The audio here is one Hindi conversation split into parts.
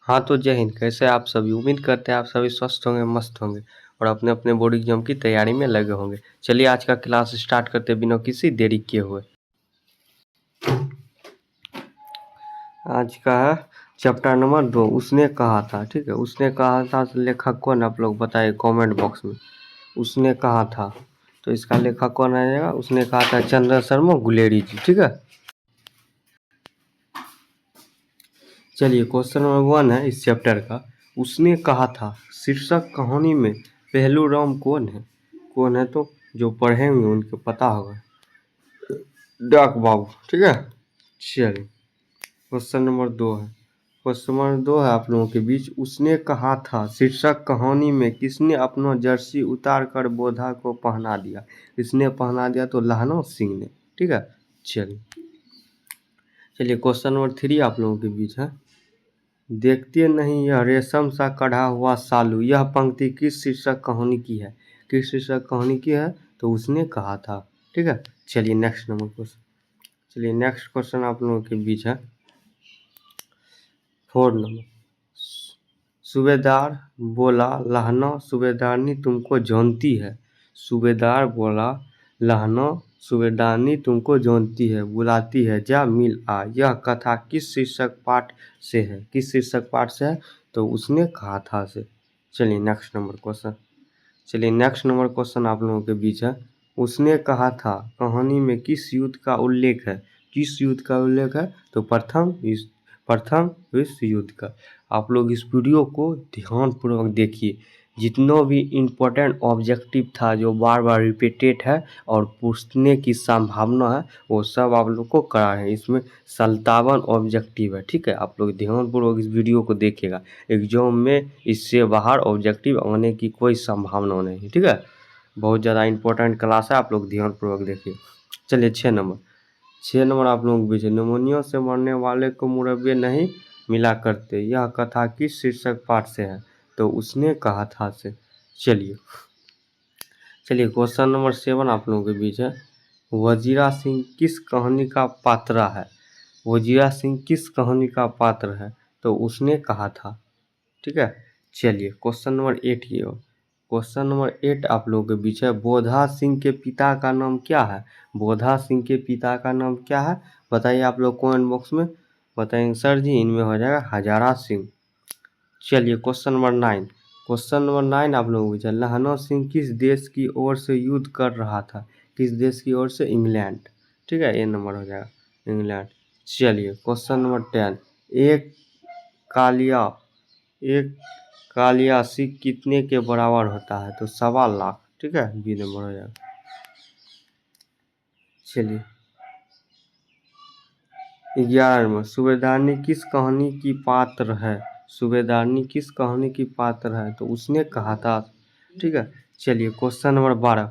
हाँ तो जय हिंद। कैसे आप सभी? उम्मीद करते हैं आप सभी स्वस्थ होंगे, मस्त होंगे और अपने अपने बोर्ड एग्जाम की तैयारी में लगे होंगे। चलिए आज का क्लास स्टार्ट करते हैं बिना किसी देरी किए हुए। आज का है चैप्टर नंबर 2, उसने कहा था। ठीक है, उसने कहा था लेखक कौन आप लोग बताइए कमेंट बॉक्स में। उसने कहा था तो इसका लेखक कौन आ जाएगा? उसने कहा था चंद्र शर्मा गुलेरी जी। ठीक है, चलिए क्वेश्चन नंबर 1 है इस चैप्टर का। उसने कहा था शीर्षक कहानी में पहलू राम कौन है? कौन है तो जो पढ़ेंगे उनको पता होगा, डाक बाबू। ठीक है, चलिए क्वेश्चन नंबर 2 है। क्वेश्चन नंबर 2 है आप लोगों के बीच। उसने कहा था शीर्षक कहानी में किसने अपना जर्सी उतार कर बोधा को पहना दिया? किसने पहना दिया? तो लहनो सिंह ने। ठीक है, चलिए चलिए क्वेश्चन नंबर 3 आप लोगों के बीच है। देखते नहीं यह रेशम सा कढ़ा हुआ सालू, यह पंक्ति किस शीर्षक कहानी की है? किस शीर्षक कहानी की है? तो उसने कहा था। ठीक है, चलिए नेक्स्ट नंबर क्वेश्चन। चलिए नेक्स्ट क्वेश्चन आप लोगों के बीच है 4 नंबर। सूबेदार बोला लहना सूबेदारनी तुमको जानती है। सूबेदार बोला लहना सूबेदारनी तुमको जानती है, बुलाती है, जा मिल आ। यह कथा किस शीर्षक पाठ से है? किस शीर्षक पाठ से है? तो उसने कहा था से। चलिए नेक्स्ट नंबर क्वेश्चन। चलिए नेक्स्ट नंबर क्वेश्चन आप लोगों के बीच है। उसने कहा था कहानी में किस युद्ध का उल्लेख है? किस युद्ध का उल्लेख है? तो प्रथम विश्व युद्ध का। आप लोग इस वीडियो को ध्यानपूर्वक देखिए। जितना भी इम्पोर्टेंट ऑब्जेक्टिव था जो बार बार रिपीटेड है और पूछने की संभावना है, वो सब आप लोग को करा है। इसमें 57 ऑब्जेक्टिव है। ठीक है, आप लोग ध्यानपूर्वक इस वीडियो को देखिएगा। एग्जाम में इससे बाहर ऑब्जेक्टिव आने की कोई संभावना नहीं है। ठीक है, बहुत ज़्यादा इंपॉर्टेंट क्लास है, आप लोग ध्यानपूर्वक देखिए। चलिए 6 नंबर आप लोगों के बीच। निमोनिया से मरने वाले को मुरब्बे नहीं मिला करते, यह कथा किस शीर्षक पाठ से है? तो उसने कहा था से। चलिए चलिए क्वेश्चन नंबर 7 आप लोगों के बीच है। वजीरा सिंह किस कहानी का पात्र है? वजीरा सिंह किस कहानी का पात्र है? तो उसने कहा था। ठीक है, चलिए क्वेश्चन नंबर 8 की ओर। क्वेश्चन नंबर 8 आप लोगों के बीच है। बोधा सिंह के पिता का नाम क्या है? बोधा सिंह के पिता का नाम क्या है? बताइए आप लोग कमेंट बॉक्स में बताएंगे। सर जी इनमें हो जाएगा हजारा सिंह। चलिए क्वेश्चन नंबर 9। क्वेश्चन नंबर 9 आप लोगों को पूछा लहना सिंह किस देश की ओर से युद्ध कर रहा था? किस देश की ओर से? इंग्लैंड। ठीक है, ये नंबर हो जाएगा इंग्लैंड। चलिए क्वेश्चन नंबर 10। एक कालिया एक कालिया सिक्का कितने के बराबर होता है? तो 1.25 लाख। ठीक है, बी नंबर हो जाएगा। चलिए 11 नंबर। सूबेदारनी किस कहानी की पात्र है? सूबेदारनी किस कहानी की पात्र है? तो उसने कहा था। ठीक है, चलिए क्वेश्चन नंबर 12।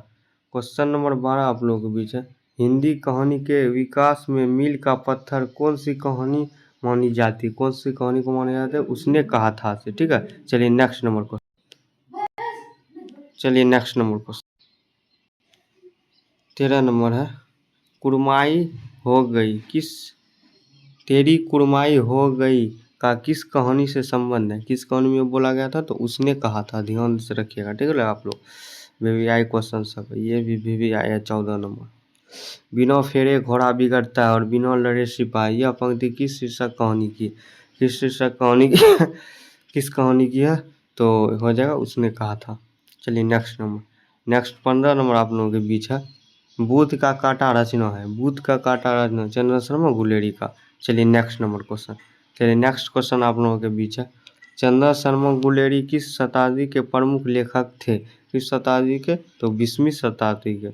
क्वेश्चन नंबर 12 आप लोगों के बीच है। हिंदी कहानी के विकास में मील का पत्थर कौन सी कहानी मानी जाती? कौन सी कहानी को माना जाता है? उसने कहा था से। ठीक है, चलिए नेक्स्ट नंबर क्वेश्चन। चलिए नेक्स्ट नंबर क्वेश्चन 13 नंबर है। कुड़माई हो गई किस तेरी कुड़माई हो गई का किस कहानी से संबंध है? किस कहानी में बोला गया था? तो उसने कहा था। ध्यान से रखिएगा। ठीक है आप लोग, VVI क्वेश्चन सब है, ये भी VVI है 14 नंबर। बिना फेरे घोड़ा बिगड़ता है और बिना लड़े सिपाही, यह पंक्ति किस शीर्षक कहानी की? किस शीर्षक कहानी की किस कहानी की है? तो हो जाएगा उसने कहा था। चलिए नेक्स्ट नंबर। नेक्स्ट 15 नंबर आप लोगों के बीच है। बुध का कांटा रचना है। बुध का कांटा रचना चंद्र शर्मा गुलेरी का। चलिए नेक्स्ट नंबर क्वेश्चन। चलिए नेक्स्ट क्वेश्चन आप लोगों के बीच है। चंद्र शर्मा गुलेरी किस शताब्दी के प्रमुख लेखक थे? किस शताब्दी के? तो 20वीं शताब्दी के।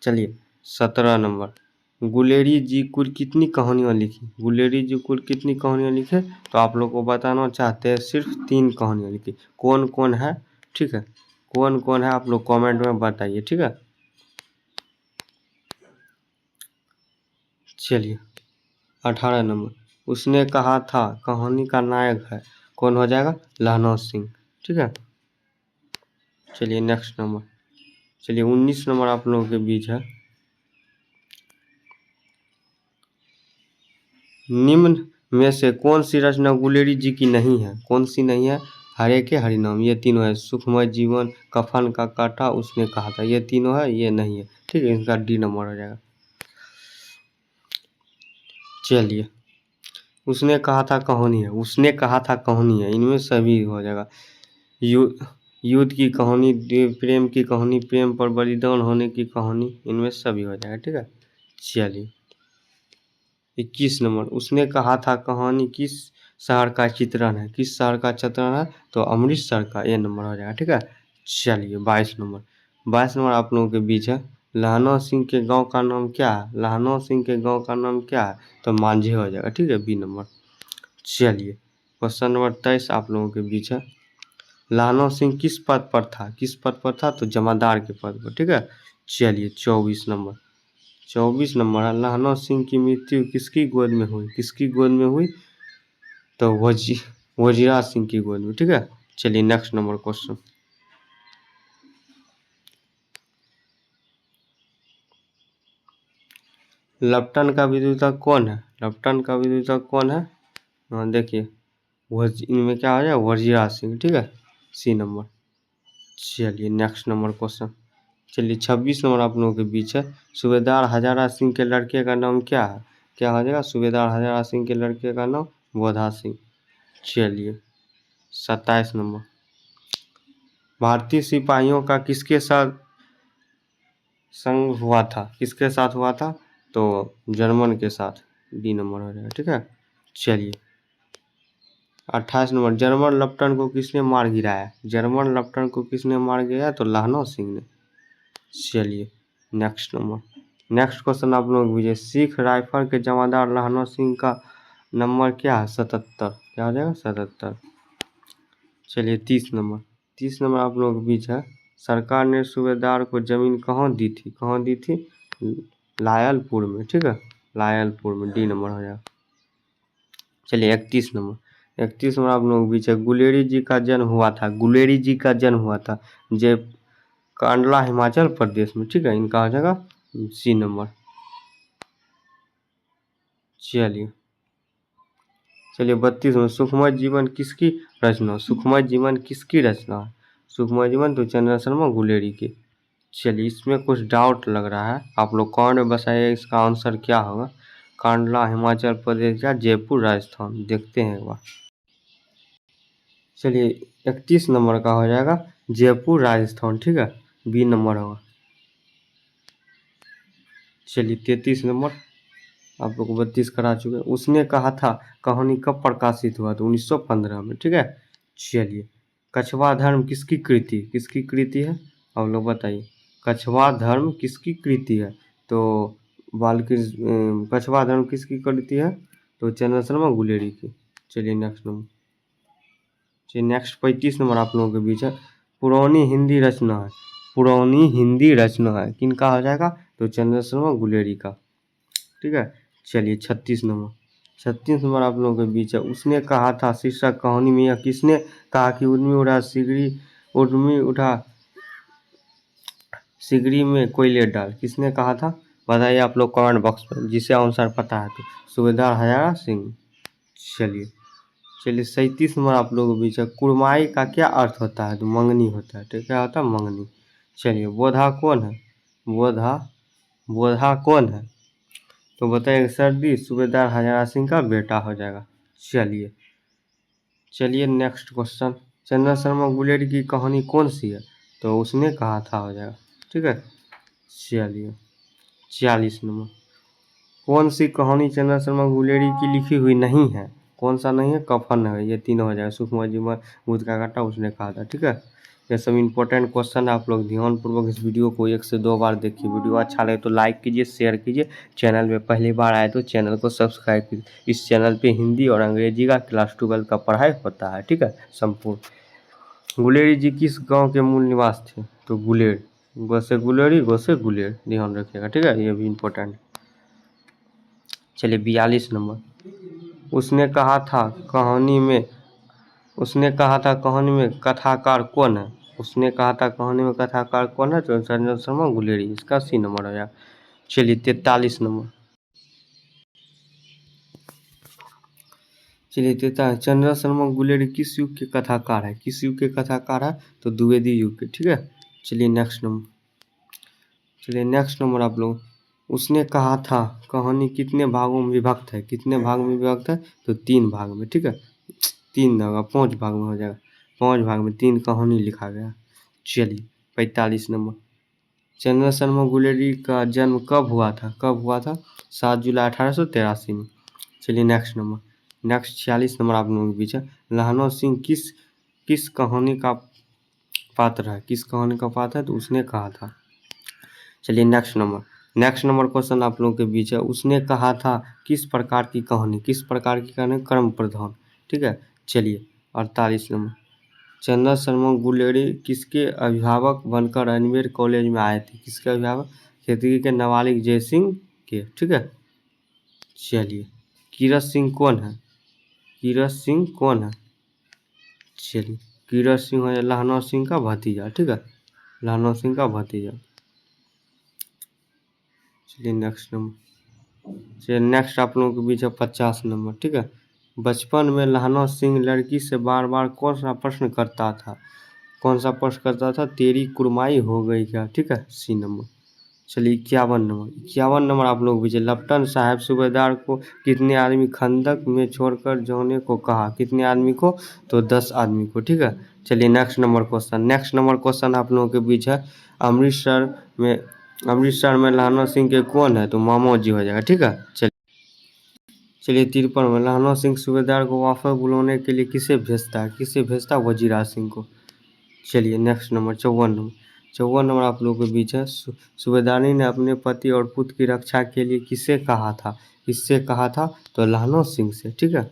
चलिए 17 नंबर। गुलेरी जी कुल कितनी कहानियाँ लिखी? गुलेरी जी कुल कितनी कहानियाँ लिखे? तो आप लोग को बताना चाहते हैं सिर्फ 3 कहानियाँ लिखी। कौन कौन है? ठीक है, कौन कौन है आप लोग कमेंट में बताइए। ठीक है, चलिए 18 नंबर। उसने कहा था कहानी का नायक है। कौन हो जाएगा? लहना सिंह। ठीक है, चलिए नेक्स्ट नंबर। चलिए 19 नंबर आप लोगों के बीच है। निम्न में से कौन सी रचना गुलेरी जी की नहीं है? कौन सी नहीं है? हरे के हरिनाम, ये तीनों है। सुखमय जीवन, कफन का काटा, उसने कहा था, ये तीनों है, ये नहीं है। ठीक है, इनका डी नंबर हो जाएगा। चलिए, उसने कहा था कहानी है, उसने कहा था कहानी है, इनमें सभी हो जाएगा। युद्ध की कहानी, प्रेम की कहानी, प्रेम पर बलिदान होने की कहानी, इनमें सभी हो जाएगा। ठीक है, चलिए 21 नंबर, उसने कहा था कहानी किस शहर का चित्रण है? किस शहर का चित्रण है? तो अमृतसर का, ये नंबर हो जाएगा। ठीक है, चलिए 22 नंबर, 22 नंबर आप लोगों के बीच है। लहना सिंह के गांव का नाम क्या है? लहना सिंह के गांव का नाम क्या है? तो मांझे हो जाएगा। ठीक है, बी नंबर। चलिए क्वेश्चन नंबर 23 आप लोगों के बीच है। लहना सिंह किस पद पर था? किस पद पर था? तो जमादार के पद पर। ठीक है, चलिए 24 नंबर, 24 नंबर है। लहना सिंह की मृत्यु किसकी गोद में हुई? किसकी गोद में हुई? तो वजीरा सिंह की गोद में। ठीक है, चलिए नेक्स्ट नंबर क्वेश्चन। लप्टन का विद्युता कौन है? लप्टन का विद्युता कौन है? हाँ देखिए, इनमें क्या हो जाएगा? वजीरा सिंह। ठीक है, सी नंबर। चलिए नेक्स्ट नंबर क्वेश्चन। चलिए 26 नंबर आप लोगों के बीच है। सूबेदार हजारा सिंह के लड़के का नाम क्या है? क्या हो जाएगा? सूबेदार हजारा सिंह के लड़के का नाम बोधा सिंह। चलिए 27 नंबर, भारतीय सिपाहियों का किसके साथ संग हुआ था? किसके साथ हुआ था? तो जर्मन के साथ, डी नंबर हो जाएगा। ठीक है, चलिए 28 नंबर, जर्मन लेफ्टिनेंट को किसने मार गिराया? जर्मन लेफ्टिनेंट को किसने मार गिराया? तो लहना सिंह ने। चलिए नेक्स्ट नंबर, नेक्स्ट क्वेश्चन आप लोग भी, सिख राइफल के जमादार लहना सिंह का नंबर क्या है? 77। क्या हो जाएगा? 77। चलिए 30 नंबर, 30 नंबर आप लोग के बीच है। सरकार ने सूबेदार को जमीन कहाँ दी थी? कहाँ दी थी? लायलपुर में। ठीक है, लायलपुर में, डी नंबर हो जाएगा। चलिए 31 नंबर, 31 नंबर आप लोगों के बीच है। गुलेरी जी का जन्म हुआ था, गुलेरी जी का जन्म हुआ था जय कांडला हिमाचल प्रदेश में। ठीक है, इनका हो जाएगा सी नंबर। चलिए चलिए 32 में, सुखमय जीवन किसकी रचना? सुखमय जीवन किसकी रचना है? सुखमय जीवन तो चंद्र शर्मा गुलेरी की। चलिए इसमें कुछ डाउट लग रहा है, आप लोग कमेंट में बताइए इसका आंसर क्या होगा। कांडला हिमाचल प्रदेश या जयपुर राजस्थान, देखते हैं एक बार। चलिए 31 नंबर का हो जाएगा जयपुर राजस्थान। ठीक है, बी नंबर होगा। चलिए 33 नंबर, आप लोग को 32 करा चुके हैं। उसने कहा था कहानी कब प्रकाशित हुआ? तो 1915 में। ठीक है, चलिए कछवा धर्म किसकी कृति? किसकी कृति है? आप लोग बताइए, कछवा धर्म किसकी कृति है? तो बालकृष्ण, कछवा धर्म किसकी कृति है? तो चंद्र शर्मा गुलेरी की। चलिए नेक्स्ट नंबर, चलिए नेक्स्ट 35 नंबर आप लोगों के बीच है। पुरानी हिंदी रचना है, पुरानी हिंदी रचना है, किनका हो जाएगा? तो चंद्र शर्मा गुलेरी का। ठीक है, चलिए 36 नंबर, 36 नंबर आप लोगों के बीच है। उसने कहा था शीर्षक कहानी में, या किसने कहा कि उर्मी उठा सिगड़ी, उर्मी उठा सिगड़ी में कोयले डाल, किसने कहा था? बताइए आप लोग कमेंट बॉक्स में, जिसे आंसर पता है तो। सूबेदार हजारा सिंह। चलिए चलिए 37 नंबर आप लोगों के बीच है। कुड़माई का क्या अर्थ होता है? तो मंगनी होता है। तो क्या होता है? मंगनी। चलिए बोधा कौन है? बोधा, बोधा कौन है? तो बताइए सर्दी सूबेदार हजारा सिंह का बेटा हो जाएगा। चलिए चलिए नेक्स्ट क्वेश्चन, चंद्र शर्मा गुलेरी की कहानी कौन सी है? तो उसने कहा था हो जाएगा। ठीक है, चलिए 46 नंबर, कौन सी कहानी चंद्र शर्मा गुलेरी की लिखी हुई नहीं है? कौन सा नहीं है? कफन है, ये तीनों हो जाएगा। सुखमय जीवन, बुध का काटा, उसने कहा था। ठीक है, ये सब इंपॉर्टेंट क्वेश्चन है, आप लोग ध्यानपूर्वक इस वीडियो को 1 से 2 बार देखिए। वीडियो अच्छा लगे तो लाइक कीजिए, शेयर कीजिए। चैनल में पहली बार आए तो चैनल को सब्सक्राइब कीजिए। इस चैनल पे हिंदी और अंग्रेजी का क्लास 12 का पढ़ाई होता है। ठीक है, संपूर्ण। गुलेरी जी किस गांव के मूल निवास थे? तो गुलेर, गोसे गुलेरी, गोसे गुलेर, ध्यान रखिएगा। ठीक है, ये भी इम्पोर्टेंट। चलिए 42 नंबर, उसने कहा था कहानी में, उसने कहा था कहानी में कथाकार कौन है? उसने कहा था कहानी में कथाकार कौन है? तो चंद्र शर्मा गुलेरी, इसका सी नंबर हो जाएगा। चलिए 43 नंबर, चलिए देता है, चंद्र शर्मा गुलेरी किस युग के कथाकार है? किस युग के कथाकार है? तो द्विवेदी युग के, ठीक है। चलिए नेक्स्ट नंबर आप लोग, उसने कहा था कहानी कितने भागों में विभक्त है? कितने भाग में विभक्त है? तो 3 भाग में, ठीक है। 3 होगा, 5 भाग में हो जाएगा। 5 भाग में 3 कहानी लिखा गया। चलिए 45 नंबर, चंद्र शर्मा गुलेरी का जन्म कब हुआ था? कब हुआ था? 7 जुलाई 1883 में। चलिए नेक्स्ट नंबर, नेक्स्ट 46 नंबर आप लोगों के बीच है, लहनौ सिंह किस किस कहानी का पात्र है? किस कहानी का पात्र है? तो उसने कहा था। चलिए नेक्स्ट नंबर क्वेश्चन आप लोगों के बीच है, उसने कहा था किस प्रकार की कहानी? किस प्रकार की कहानी? कर्म प्रधान, ठीक है। चलिए 48 नंबर, चंद्र शर्मा गुलेरी किसके अभिभावक बनकर अजमेर कॉलेज में आए थे? किसके अभिभावक? खेती के नाबालिग जय सिंह के, ठीक है। चलिए कीरत सिंह कौन है? कीरत सिंह कौन है? चलिए कीरत सिंह है लहनौ सिंह का भतीजा, ठीक है। लहनौ सिंह का भतीजा। चलिए नेक्स्ट नंबर, चलिए नेक्स्ट आप लोगों के बीच है 50 नंबर, ठीक है। बचपन में लहनौ सिंह लड़की से बार बार कौन सा प्रश्न करता था? कौन सा प्रश्न करता था? तेरी कुरमाई हो गई क्या, ठीक है। C number. चलिए 51 नंबर आप लोग बीच, लेफ्टिनेंट साहब सूबेदार को कितने आदमी खंदक में छोड़कर जाने को कहा? कितने आदमी को? तो 10 आदमी को, ठीक है। चलिए नेक्स्ट नंबर क्वेश्चन आप लोगों के बीच है, अमृतसर में लहनौ सिंह के कौन है? तो मामो जी हो जाएगा, ठीक है। चलिए 53 में, लहनौ सिंह सूबेदार को वापस बुलाने के लिए किसे भेजता है? किसे भेजता है? वजीरा सिंह को। चलिए नेक्स्ट नंबर 54 नंबर आप लोगों के बीच है, सूबेदारी ने अपने पति और पुत्र की रक्षा के लिए किसे कहा था? किससे कहा था? तो लहनौ सिंह से, ठीक है।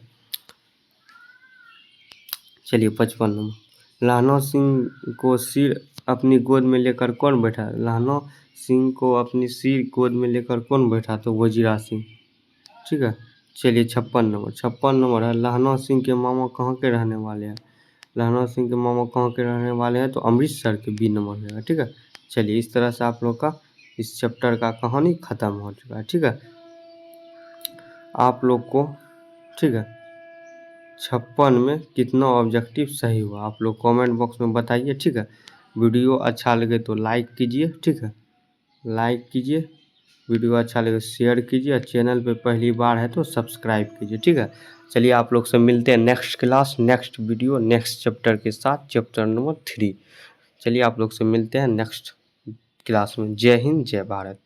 चलिए 55 नंबर, लहनौ सिंह को सिर अपनी गोद में लेकर कौन बैठा? लहनौ सिंह को अपनी सिर गोद में लेकर कौन बैठा? तो वजीरा सिंह, ठीक है। चलिए 56 नंबर है, लहनौ सिंह के मामा कहाँ के रहने वाले हैं? लहनौ सिंह के मामा कहाँ के रहने वाले हैं? तो अमृतसर के, बी नंबर रहेगा, ठीक है। चलिए इस तरह से आप लोग का इस चैप्टर का कहानी खत्म हो चुका है, ठीक है। आप लोग को, ठीक है, 56 में कितना ऑब्जेक्टिव सही हुआ आप लोग कमेंट बॉक्स में बताइए, ठीक है। वीडियो अच्छा लगे तो लाइक कीजिए, ठीक है, लाइक कीजिए। वीडियो अच्छा लगे शेयर कीजिए, और चैनल पे पहली बार है तो सब्सक्राइब कीजिए, ठीक है। चलिए आप लोग से मिलते हैं next class, next video, next chapter के साथ, चैप्टर नंबर 3। चलिए आप लोग से मिलते हैं नेक्स्ट क्लास में। जय हिंद, जय भारत।